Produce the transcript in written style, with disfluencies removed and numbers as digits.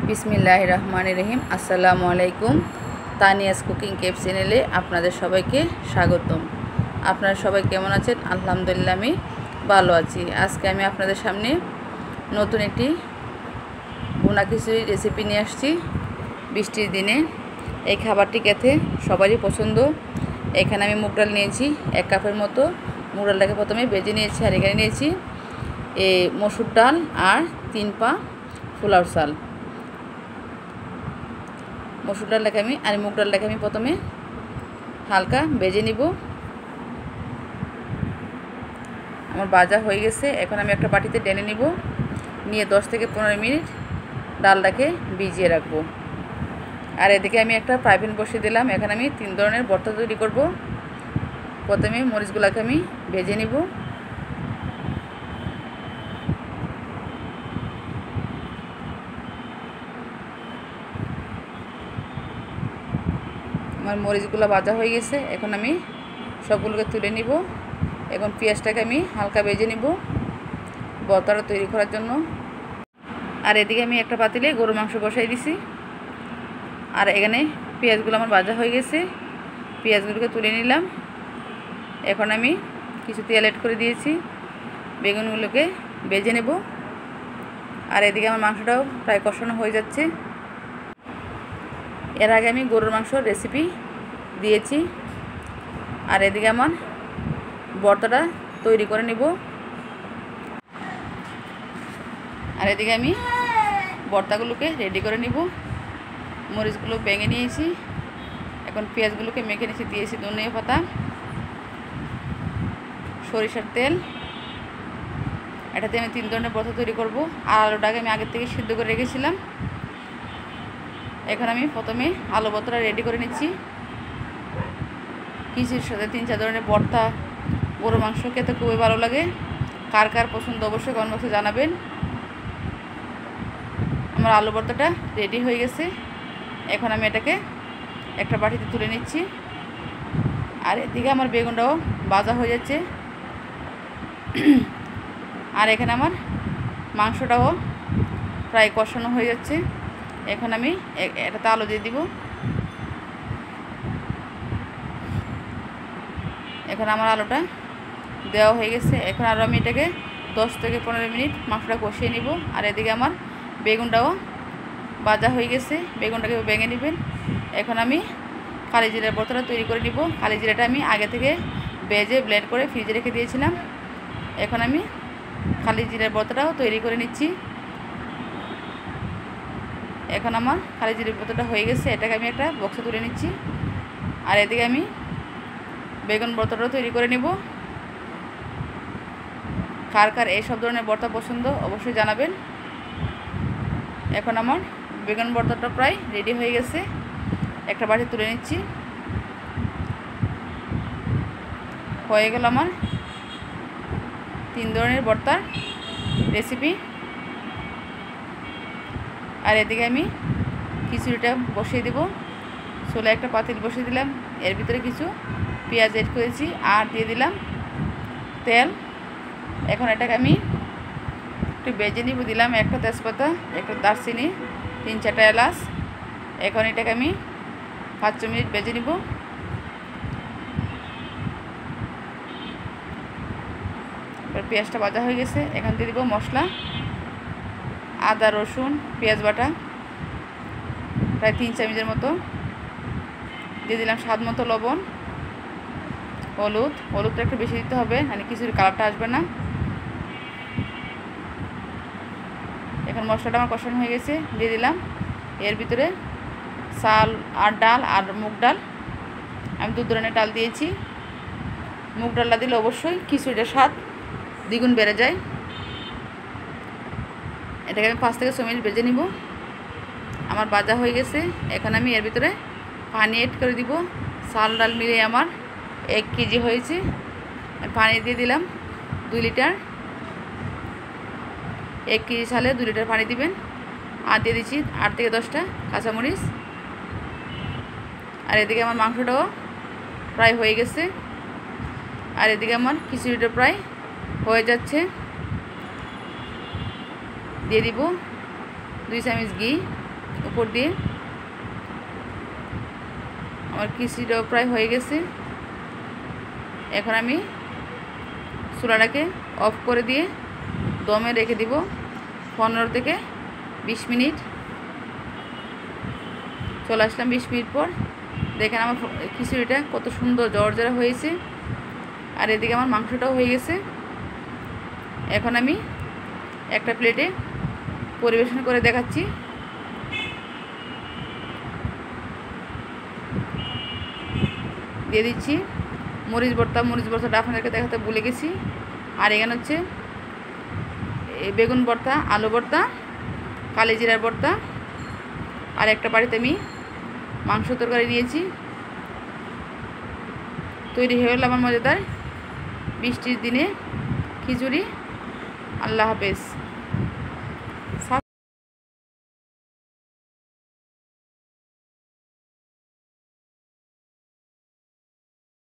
বিসমিল্লাহির রহমানির রহিম। আসসালামু আলাইকুম। তানিয়াস কুকিং কেপ চ্যানেলে আপনাদের সবাইকে স্বাগতম। আপনারা সবাই কেমন আছেন? আলহামদুলিল্লাহ আমি ভালো আছি। আজকে আমি আপনাদের সামনে নতুন একটি ভুনা খিচুড়ি রেসিপি নিয়ে আসছি। বৃষ্টির দিনে এই খাবারটি খেতে সবারই পছন্দ। এখানে আমি মুগ ডাল নিয়েছি 1 কাপের মতো। মুগ ডালটাকে প্রথমে ভেজে নিয়েছি, আর এখানে নিয়েছি মসুর ডাল আর 3 পা পোলাও চাল। মসুর ডালটাকে আর মুগ ডালটাকে আমি প্রথমে হালকা ভেজে নিব। আমার ভাজা হয়ে গেছে। এখন আমি একটা বাটিতে ঢেলে নিব, নিয়ে 10 থেকে 15 মিনিট ডালটাকে ভিজিয়ে রাখবো। আর এদিকে আমি একটা ফ্রাই প্যান বসিয়ে দিলাম। এখানে আমি 3 ধরনের ভর্তা তৈরি করব। প্রথমে মরিচগুলোকে আমি ভেজে নিব। আমার মরিচগুলো ভাজা হয়ে গেছে। এখন আমি সবগুলোকে তুলে নিব। এখন পেঁয়াজটাকে আমি হালকা ভেজে নিব ভর্তাটা তৈরি করার জন্য। আর এদিকে আমি একটা পাতিলে গরুর মাংস বসাই দিছি। আর এখানে পেঁয়াজগুলো আমার ভাজা হয়ে গেছে, পেঁয়াজগুলোকে তুলে নিলাম। এখন আমি কিছু তেল অ্যাড করে দিয়েছি, বেগুনগুলোকে ভেজে নেব। আর এদিকে আমার মাংসটাও প্রায় কষানো হয়ে যাচ্ছে। এর আগে আমি গরুর মাংসর রেসিপি দিয়েছি। আর এদিকে আমার ভর্তাটা তৈরি করে নিব। আর এদিকে আমি ভর্তাগুলোকে রেডি করে নিব। মরিচগুলো ভেঙে নিয়েছি। এখন পেঁয়াজগুলোকে মেখে নিয়েছি, দিয়েছি ধনিয়া পাতা, সরিষার তেল। এটাতে আমি 3 ধরনের ভর্তা তৈরি করব। আর আলুটাকে আমি আগের থেকে সিদ্ধ করে রেখেছিলাম। এখন আমি প্রথমে আলু ভর্তাটা রেডি করে নিচ্ছি। খিচুড়ির সাথে 3-4 ধরনের ভর্তা, গরুর মাংস খেতে খুবই ভালো লাগে। কার কার পছন্দ অবশ্যই কমেন্ট বক্সে জানাবেন। আমার আলু ভর্তাটা রেডি হয়ে গেছে। এখন আমি এটাকে একটা বাটিতে তুলে নিচ্ছি। আর এদিকে আমার বেগুনটাও ভাজা হয়ে যাচ্ছে। আর এখানে আমার মাংসটাও প্রায় কষানো হয়ে যাচ্ছে। এখন আমি এটাতে আলু দিয়ে দিব। এখন আমার আলুটা দেওয়া হয়ে গেছে। এখন আরও আমি এটাকে 10 থেকে 15 মিনিট মাংসটা কষিয়ে নিব। আর এদিকে আমার বেগুনটাও ভাজা হয়ে গেছে, বেগুনটাকে ভেঙে নেবেন। এখন আমি কালি জিরার ভর্তাটা তৈরি করে নিব। কালি জিরাটা আমি আগে থেকে ভেজে ব্লেন্ড করে ফ্রিজে রেখে দিয়েছিলাম। এখন আমি কালি জিরার ভর্তাটাও তৈরি করে নিচ্ছি। এখন আমার কালি জিরার ভর্তাটা হয়ে গেছে। এটাকে আমি একটা বক্সে তুলে নিচ্ছি। আর এদিকে আমি বেগুন ভর্তাটাও তৈরি করে নিব। কার কার এই সব ধরনের ভর্তা পছন্দ অবশ্যই জানাবেন। এখন আমার বেগুন ভর্তাটা প্রায় রেডি হয়ে গেছে। একটা বাটি তুলে নিচ্ছি। হয়ে গেল আমার 3 ধরনের ভর্তার রেসিপি। আর এদিকে আমি খিচুড়িটা বসিয়ে দেব। চুলায় একটা পাতিল বসিয়ে দিলাম। এর ভিতরে কিছু পেঁয়াজ এড করেছি আর দিয়ে দিলাম তেল। এখন এটাকে আমি একটু ভেজে নিব। দিলাম একটা তেজপাতা, একটা দারচিনি, 3-4টা এলাচ। এখন এটাকে আমি 5 মিনিট ভেজে নিব। পেঁয়াজটা ভাজা হয়ে গেছে। এখন দিয়ে দিব মশলা, আদা রসুন পেঁয়াজ বাটা প্রায় 3 চামচের মতো। দিয়ে দিলাম স্বাদ মতো লবণ, হলুদটা একটু বেশি দিতে হবে, মানে খিচুড়ির কালারটা আসবে না। এখন মশলাটা আমার কষানো হয়ে গেছে। দিয়ে দিলাম এর ভিতরে চাল আর ডাল আর মুগ ডাল। আমি 2 ধরনের ডাল দিয়েছি। মুগ ডালটা দিলে অবশ্যই খিচুড়িটার স্বাদ দ্বিগুণ বেড়ে যায়। এটাকে আমি 5 থেকে 6 মিনিট ভেজে নিব। আমার ভাজা হয়ে গেছে। এখন আমি এর ভিতরে পানি অ্যাড করে দিব। চাল ডাল মিলিয়ে আমার 1 কেজি হয়েছে। পানি দিয়ে দিলাম 2 লিটার। 1 কেজি চালে 2 লিটার পানি দিবেন। আর দিয়ে দিচ্ছি 8 থেকে 10টা কাঁচামরিচ। আর এদিকে আমার মাংসটাও প্রায় হয়ে গেছে। আর এদিকে আমার খিচুড়িটা প্রায় হয়ে যাচ্ছে। দিয়ে দিব 2 চামচ ঘি। উপর দিয়ে। আমার খিচুড়িটাও প্রায় হয়ে গেছে। এখন আমি চুলাটাকে অফ করে দিয়ে দমে রেখে দিব 15 থেকে 20 মিনিট। চলে আসলাম 20 মিনিট পর। দেখেন আমার খিচুড়িটা কত সুন্দর জর্জরা হয়েছে, আর এদিকে আমার মাংসটাও হয়ে গেছে। এখন আমি একটা প্লেটে পরিবেশন করে দেখাচ্ছি। দিয়ে দিচ্ছি মরিচ ভর্তা। মরিচ ভর্তাটা আপনাদেরকে দেখাতে ভুলে গেছি। আর এখানে হচ্ছে বেগুন ভর্তা, আলু ভর্তা, কালি জিরার ভর্তা, আর একটা বাড়িতে আমি মাংস তরকারি নিয়েছি। তৈরি হয়ে গেল আমার মজাদার বৃষ্টির দিনে খিচুড়ি। আল্লাহ হাফেজ।